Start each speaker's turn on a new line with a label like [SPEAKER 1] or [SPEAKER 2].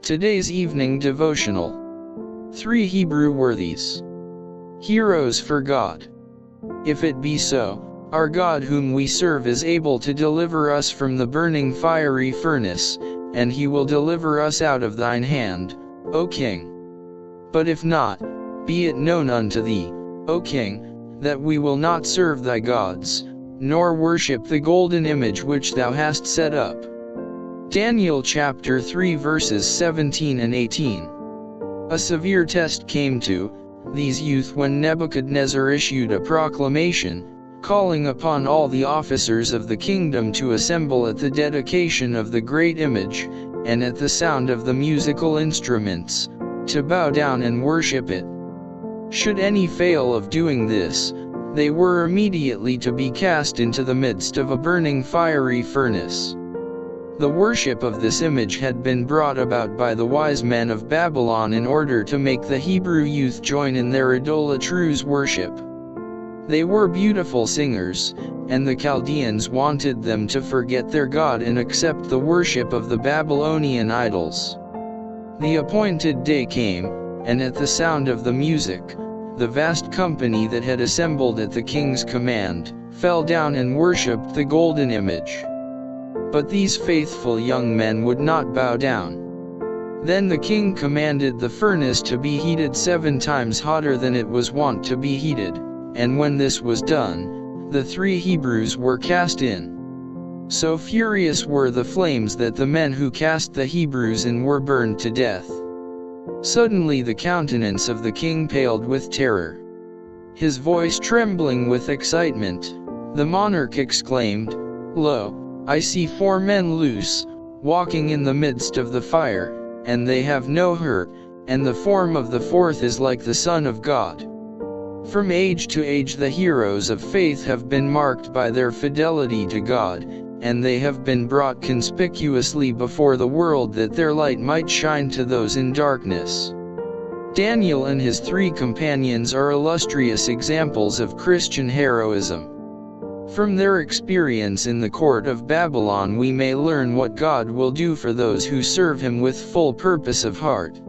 [SPEAKER 1] Today's evening devotional. 3 Hebrew worthies. Heroes for God. If it be so, our God whom we serve is able to deliver us from the burning fiery furnace, and he will deliver us out of thine hand, O King. But if not, be it known unto thee, O King, that we will not serve thy gods, nor worship the golden image which thou hast set up. Daniel chapter 3 verses 17 and 18. A severe test came to these youth when Nebuchadnezzar issued a proclamation, calling upon all the officers of the kingdom to assemble at the dedication of the great image, and at the sound of the musical instruments, to bow down and worship it. Should any fail of doing this, they were immediately to be cast into the midst of a burning fiery furnace. The worship of this image had been brought about by the wise men of Babylon in order to make the Hebrew youth join in their idolatrous worship. They were beautiful singers, and the Chaldeans wanted them to forget their God and accept the worship of the Babylonian idols. The appointed day came, and at the sound of the music, the vast company that had assembled at the king's command, fell down and worshipped the golden image. But these faithful young men would not bow down. Then the king commanded the furnace to be heated 7 times hotter than it was wont to be heated, and when this was done, the 3 Hebrews were cast in. So furious were the flames that the men who cast the Hebrews in were burned to death. Suddenly the countenance of the king paled with terror. His voice trembling with excitement, the monarch exclaimed, "Lo, I see 4 men loose, walking in the midst of the fire, and they have no hurt, and the form of the 4th is like the Son of God." From age to age the heroes of faith have been marked by their fidelity to God, and they have been brought conspicuously before the world that their light might shine to those in darkness. Daniel and his 3 companions are illustrious examples of Christian heroism. From their experience in the court of Babylon we may learn what God will do for those who serve him with full purpose of heart.